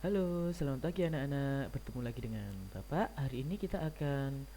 Halo, selamat pagi anak-anak. Bertemu lagi dengan Bapak. Hari ini kita akan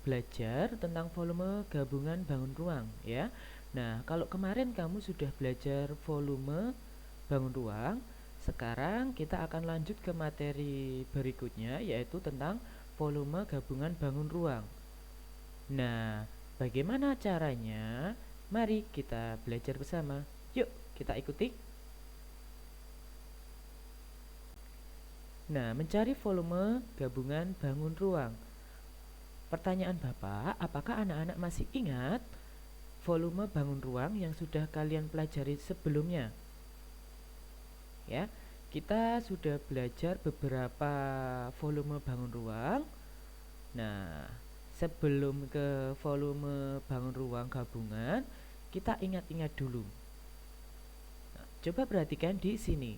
belajar tentang volume gabungan bangun ruang, ya. Nah, kalau kemarin kamu sudah belajar volume bangun ruang, sekarang kita akan lanjut ke materi berikutnya, yaitu tentang volume gabungan bangun ruang. Nah, bagaimana caranya? Mari kita belajar bersama. Yuk, kita ikuti. Nah, mencari volume gabungan bangun ruang. Pertanyaan Bapak, apakah anak-anak masih ingat volume bangun ruang yang sudah kalian pelajari sebelumnya? Ya, kita sudah belajar beberapa volume bangun ruang. Nah, sebelum ke volume bangun ruang gabungan, kita ingat-ingat dulu. Nah, coba perhatikan di sini.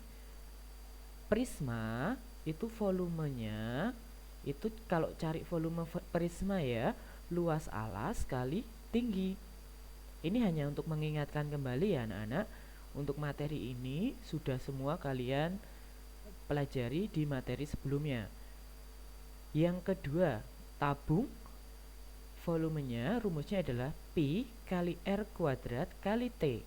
Prisma itu volumenya, itu kalau cari volume prisma ya, luas alas kali tinggi. Ini hanya untuk mengingatkan kembali ya anak-anak. Untuk materi ini sudah semua kalian pelajari di materi sebelumnya. Yang kedua, tabung volumenya rumusnya adalah Pi kali R kuadrat kali T.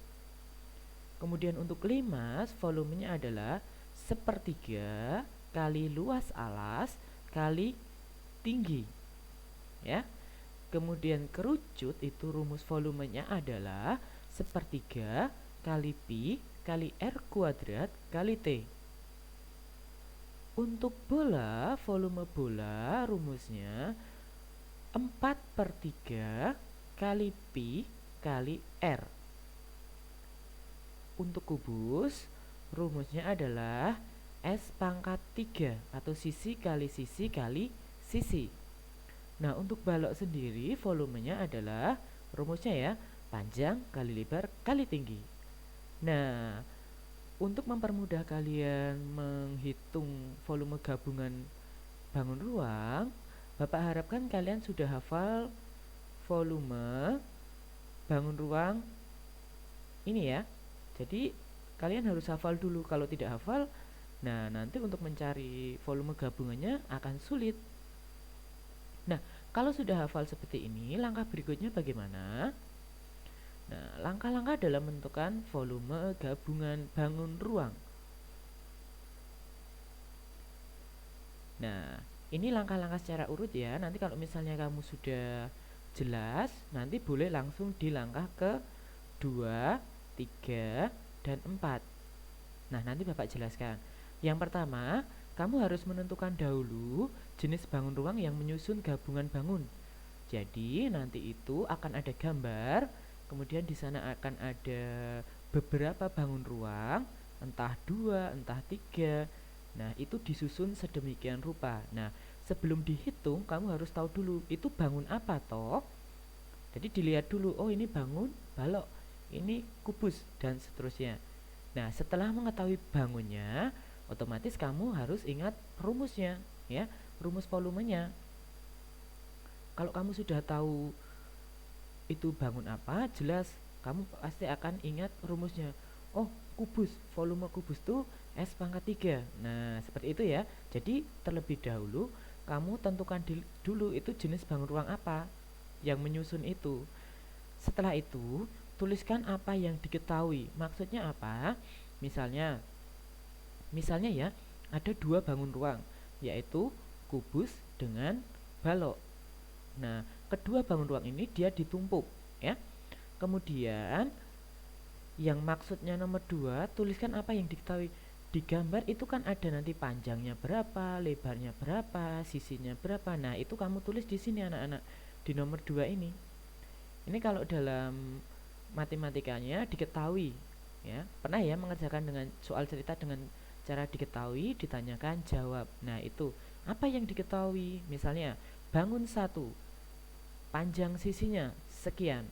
Kemudian untuk limas volumenya adalah sepertiga kali luas alas kali tinggi. Ya. Kemudian kerucut itu rumus volumenya adalah sepertiga kali Pi kali R kuadrat kali T. Untuk bola, volume bola rumusnya 4/3 kali Pi kali R. Untuk kubus, rumusnya adalah S pangkat 3 atau sisi kali sisi kali sisi. Nah, untuk balok sendiri volumenya adalah rumusnya ya, panjang kali lebar kali tinggi. Nah, untuk mempermudah kalian menghitung volume gabungan bangun ruang, Bapak harapkan kalian sudah hafal volume bangun ruang ini ya. Jadi, kalian harus hafal dulu. Kalau tidak hafal, nah nanti untuk mencari volume gabungannya akan sulit. Nah, kalau sudah hafal seperti ini, langkah berikutnya bagaimana? Nah, langkah-langkah dalam menentukan volume gabungan bangun ruang. Nah, ini langkah-langkah secara urut ya. Nanti kalau misalnya kamu sudah jelas, nanti boleh langsung di langkah ke 2, 3, dan 4. Nah, nanti Bapak jelaskan. Yang pertama, kamu harus menentukan dahulu jenis bangun ruang yang menyusun gabungan bangun. Jadi nanti itu akan ada gambar, kemudian di sana akan ada beberapa bangun ruang, entah 2, entah 3. Nah, itu disusun sedemikian rupa. Nah, sebelum dihitung kamu harus tahu dulu itu bangun apa toh. Jadi dilihat dulu, oh ini bangun balok, ini kubus dan seterusnya. Nah, setelah mengetahui bangunnya, otomatis kamu harus ingat rumusnya, ya, rumus volumenya. Kalau kamu sudah tahu itu bangun apa, jelas kamu pasti akan ingat rumusnya. Oh, kubus, volume kubus tuh S pangkat 3. Nah, seperti itu ya. Jadi, terlebih dahulu kamu tentukan dulu itu jenis bangun ruang apa yang menyusun itu. Setelah itu, tuliskan apa yang diketahui. Maksudnya apa? Misalnya, misalnya ya, ada dua bangun ruang, yaitu kubus dengan balok. Nah, kedua bangun ruang ini dia ditumpuk, ya. Kemudian, yang maksudnya nomor 2, tuliskan apa yang diketahui. Di gambar itu kan ada nanti panjangnya berapa, lebarnya berapa, sisinya berapa. Nah, itu kamu tulis di sini anak-anak, di nomor 2 ini. Ini kalau dalam matematikanya diketahui, ya. Pernah ya mengerjakan dengan soal cerita dengan cara diketahui, ditanyakan, jawab. Nah, itu apa yang diketahui? Misalnya, bangun 1, panjang sisinya sekian.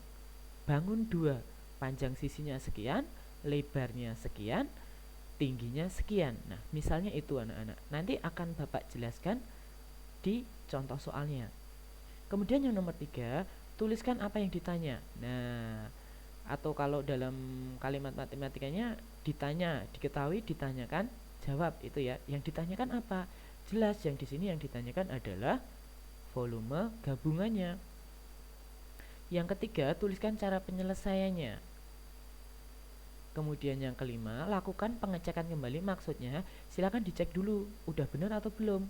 Bangun 2, panjang sisinya sekian, lebarnya sekian, tingginya sekian. Nah, misalnya itu anak-anak. Nanti akan Bapak jelaskan di contoh soalnya. Kemudian yang nomor 3, tuliskan apa yang ditanya. Nah, atau kalau dalam kalimat matematikanya ditanya, diketahui, ditanyakan, jawab itu ya. Yang ditanyakan apa? Jelas yang di sini yang ditanyakan adalah volume gabungannya. Yang ketiga, tuliskan cara penyelesaiannya. Kemudian yang kelima, lakukan pengecekan kembali. Maksudnya, silakan dicek dulu udah benar atau belum.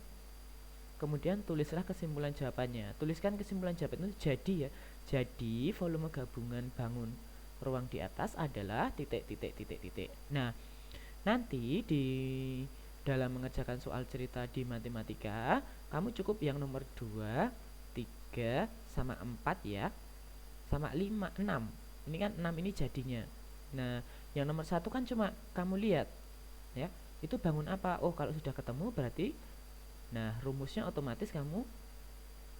Kemudian tulislah kesimpulan jawabannya. Tuliskan kesimpulan jawaban itu jadi ya. Jadi volume gabungan bangun ruang di atas adalah titik. Nah, nanti di dalam mengerjakan soal cerita di matematika, kamu cukup yang nomor 2, 3, sama 4 ya. Sama 5, 6. Ini kan 6 ini jadinya. Nah, yang nomor 1 kan cuma kamu lihat ya. Itu bangun apa? Oh, kalau sudah ketemu berarti nah, rumusnya otomatis kamu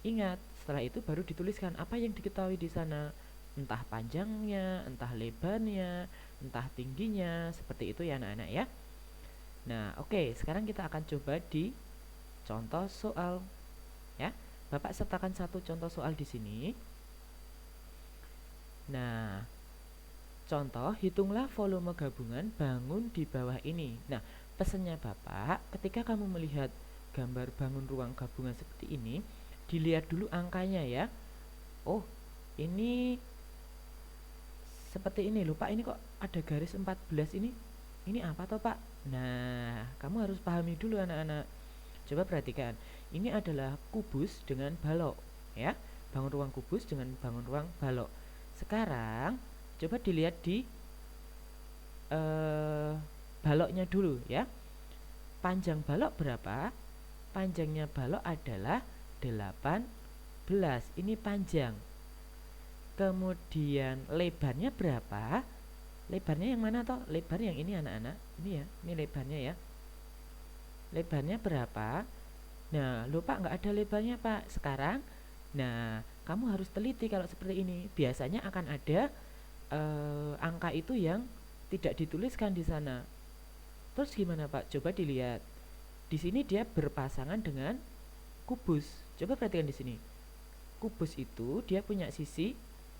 ingat. Setelah itu baru dituliskan apa yang diketahui di sana. Entah panjangnya, entah lebarnya, entah tingginya, seperti itu ya anak-anak ya. Nah, oke, sekarang kita akan coba di contoh soal ya. Bapak sertakan satu contoh soal di sini. Nah, contoh, hitunglah volume gabungan bangun di bawah ini. Nah, pesannya Bapak, ketika kamu melihat gambar bangun ruang gabungan seperti ini, dilihat dulu angkanya ya. Oh, ini seperti ini loh Pak, ini kok ada garis 14 ini. Ini apa toh Pak? Nah, kamu harus pahami dulu anak-anak. Coba perhatikan, ini adalah kubus dengan balok ya. Bangun ruang kubus dengan bangun ruang balok. Sekarang coba dilihat di baloknya dulu ya. Panjang balok berapa? Panjangnya balok adalah 18. Ini panjang. Kemudian lebarnya berapa? Lebarnya yang mana toh? Lebar yang ini anak-anak. Ini ya, ini lebarnya ya. Lebarnya berapa? Nah, lupa nggak ada lebarnya Pak. Sekarang, nah kamu harus teliti kalau seperti ini. Biasanya akan ada angka itu yang tidak dituliskan di sana. Terus gimana Pak? Coba dilihat. Di sini dia berpasangan dengan kubus. Coba perhatikan di sini. Kubus itu dia punya sisi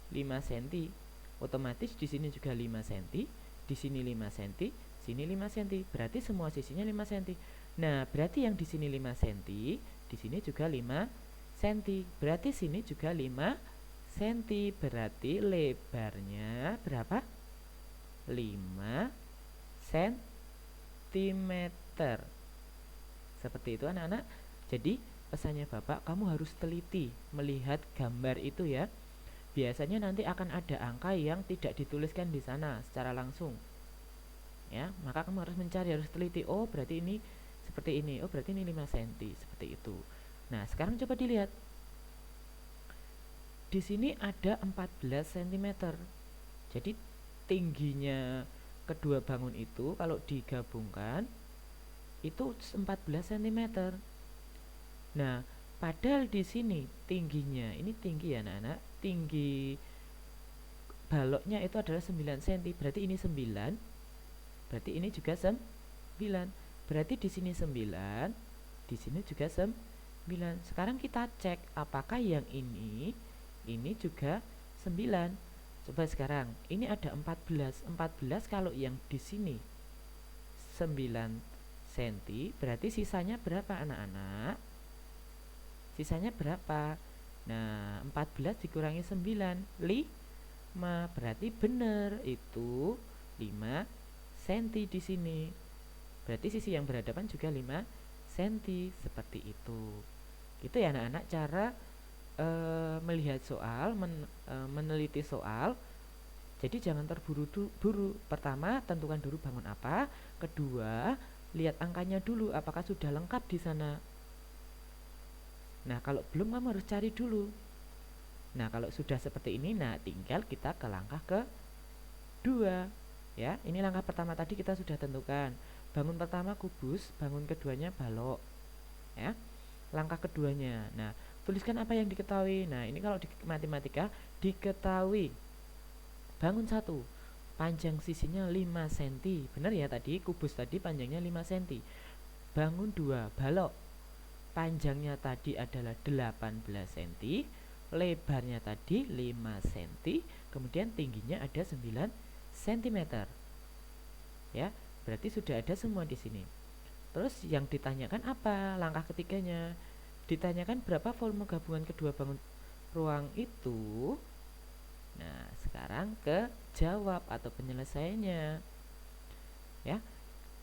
5 cm. Otomatis di sini juga 5 cm, di sini 5 cm, sini 5 cm. Berarti semua sisinya 5 cm. Nah, berarti yang di sini 5 cm, di sini juga 5 cm. Berarti sini juga 5 cm. Berarti lebarnya berapa? 5 cm. Seperti itu anak-anak. Jadi pesannya Bapak, kamu harus teliti melihat gambar itu ya. Biasanya nanti akan ada angka yang tidak dituliskan di sana secara langsung ya, maka kamu harus mencari, harus teliti. Oh, berarti ini seperti ini. Oh, berarti ini 5 cm, seperti itu. Nah, sekarang coba dilihat. Di sini ada 14 cm. Jadi tingginya kedua bangun itu kalau digabungkan itu 14 cm. Nah, padahal di sini tingginya, ini tinggi ya anak-anak, tinggi baloknya itu adalah 9 cm. Berarti ini 9. Berarti ini juga 9. Berarti di sini 9, di sini juga 9. Sekarang kita cek apakah yang ini juga 9. Coba sekarang, ini ada 14. 14 kalau yang di sini 9 cm, berarti sisanya berapa anak-anak? Sisanya berapa? Nah, 14 dikurangi 9, 5. Berarti benar itu 5 cm di sini. Berarti sisi yang berhadapan juga 5 cm, seperti itu. Itu ya anak-anak cara melihat soal, meneliti soal. Jadi jangan terburu-buru. Pertama, tentukan dulu bangun apa. Kedua, lihat angkanya dulu apakah sudah lengkap di sana. Nah, kalau belum kamu harus cari dulu. Nah, kalau sudah seperti ini, nah tinggal kita ke langkah kedua. Ya, ini langkah pertama tadi kita sudah tentukan. Bangun pertama kubus, bangun keduanya balok. Ya. Langkah keduanya. Nah, tuliskan apa yang diketahui. Nah, ini kalau di matematika diketahui. Bangun 1, panjang sisinya 5 cm. Benar ya tadi, kubus tadi panjangnya 5 cm. Bangun 2, balok. Panjangnya tadi adalah 18 cm, lebarnya tadi 5 cm, kemudian tingginya ada 9 cm. Ya, berarti sudah ada semua di sini. Terus yang ditanyakan apa? Langkah ketiganya ditanyakan berapa volume gabungan kedua bangun ruang itu. Nah, sekarang ke jawab atau penyelesaiannya. Ya.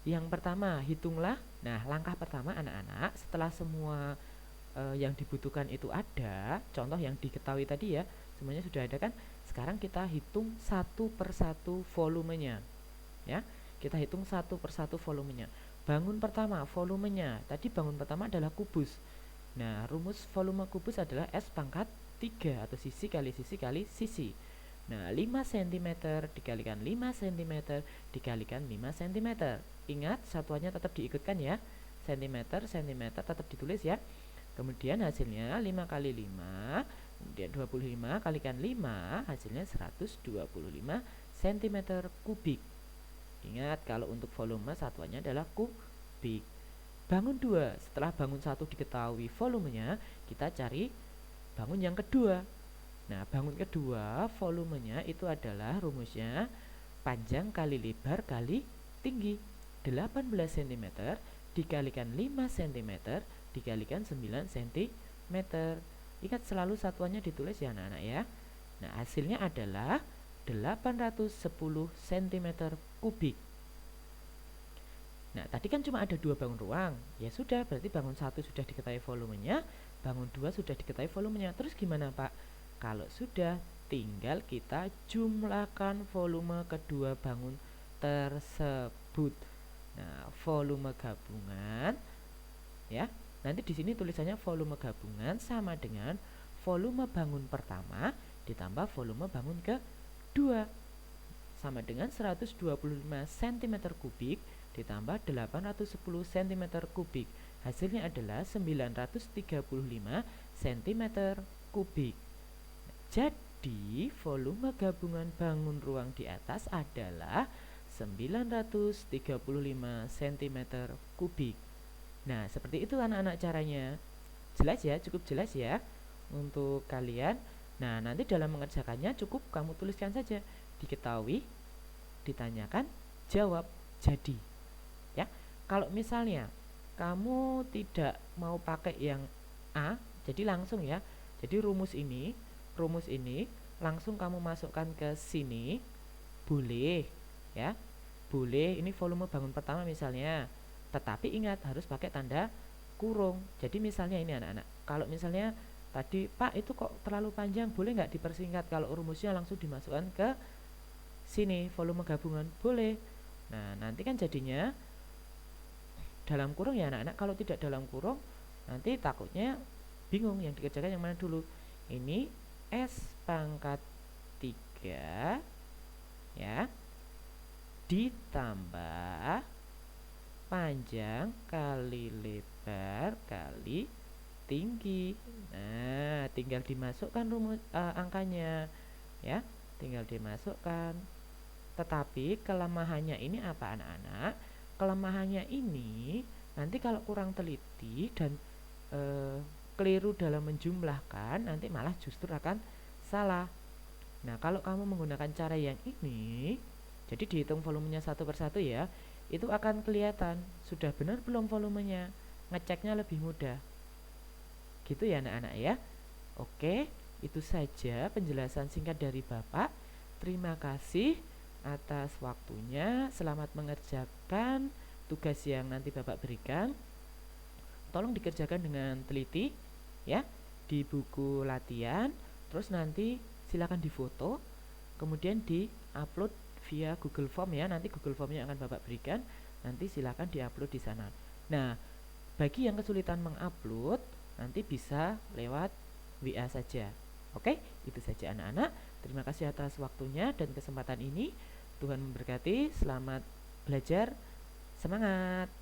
Yang pertama, hitunglah. Nah, langkah pertama anak-anak, setelah semua yang dibutuhkan itu ada, contoh yang diketahui tadi ya, semuanya sudah ada kan? Sekarang kita hitung satu persatu volumenya. Ya. Kita hitung satu persatu volumenya. Bangun pertama, volumenya. Tadi bangun pertama adalah kubus. Nah, rumus volume kubus adalah S pangkat 3 atau sisi kali sisi kali sisi. Nah, 5 cm dikalikan 5 cm dikalikan 5 cm. Ingat, satuannya tetap diikutkan ya. Cm, cm tetap ditulis ya. Kemudian hasilnya 5 kali 5, kemudian 25 kalikan 5, hasilnya 125 cm kubik. Ingat, kalau untuk volume satuannya adalah kubik. Bangun 2, setelah bangun 1 diketahui volumenya, kita cari bangun yang kedua. Nah, bangun kedua volumenya itu adalah rumusnya panjang kali lebar kali tinggi. 18 cm dikalikan 5 cm dikalikan 9 cm. Ingat, selalu satuannya ditulis ya anak-anak ya. Nah, hasilnya adalah 810 cm kubik. Nah, tadi kan cuma ada 2 bangun ruang. Ya sudah, berarti bangun 1 sudah diketahui volumenya, bangun 2 sudah diketahui volumenya. Terus gimana, Pak? Kalau sudah, tinggal kita jumlahkan volume kedua bangun tersebut. Nah, volume gabungan ya. Nanti di sini tulisannya volume gabungan sama dengan volume bangun pertama ditambah volume bangun kedua, sama dengan 125 cm kubik ditambah 810 cm kubik. Hasilnya adalah 935 cm kubik. Jadi volume gabungan bangun ruang di atas adalah 935 cm kubik. Nah, seperti itu anak-anak caranya. Jelas ya, cukup jelas ya untuk kalian. Nah, nanti dalam mengerjakannya cukup kamu tuliskan saja diketahui, ditanyakan, jawab, jadi. Ya. Kalau misalnya kamu tidak mau pakai yang A, jadi langsung ya. Jadi rumus ini langsung kamu masukkan ke sini. Boleh, ya. Boleh, ini volume bangun pertama misalnya. Tetapi ingat, harus pakai tanda kurung. Jadi misalnya ini anak-anak, kalau misalnya tadi, Pak itu kok terlalu panjang, boleh nggak dipersingkat? Kalau rumusnya langsung dimasukkan ke sini, volume gabungan, boleh. Nah, nanti kan jadinya dalam kurung ya anak-anak. Kalau tidak dalam kurung, nanti takutnya bingung yang dikerjakan yang mana dulu. Ini S pangkat 3 ya, ditambah panjang kali lebar kali tinggi. Nah, tinggal dimasukkan rumus angkanya ya, tinggal dimasukkan. Tetapi kelemahannya ini apa anak-anak? Kelemahannya ini nanti kalau kurang teliti dan keliru dalam menjumlahkan, nanti malah justru akan salah. Nah, kalau kamu menggunakan cara yang ini, jadi dihitung volumenya satu persatu ya, itu akan kelihatan sudah benar belum volumenya, ngeceknya lebih mudah. Gitu ya anak-anak ya. Oke, itu saja penjelasan singkat dari Bapak. Terima kasih atas waktunya. Selamat mengerjakan tugas yang nanti Bapak berikan. Tolong dikerjakan dengan teliti ya, di buku latihan. Terus nanti silakan difoto, kemudian di-upload via Google Form ya. Nanti Google Formnya akan Bapak berikan. Nanti silakan di-upload di sana. Nah, bagi yang kesulitan mengupload, nanti bisa lewat WA saja. Oke, itu saja anak-anak. Terima kasih atas waktunya dan kesempatan ini. Tuhan memberkati. Selamat belajar. Semangat.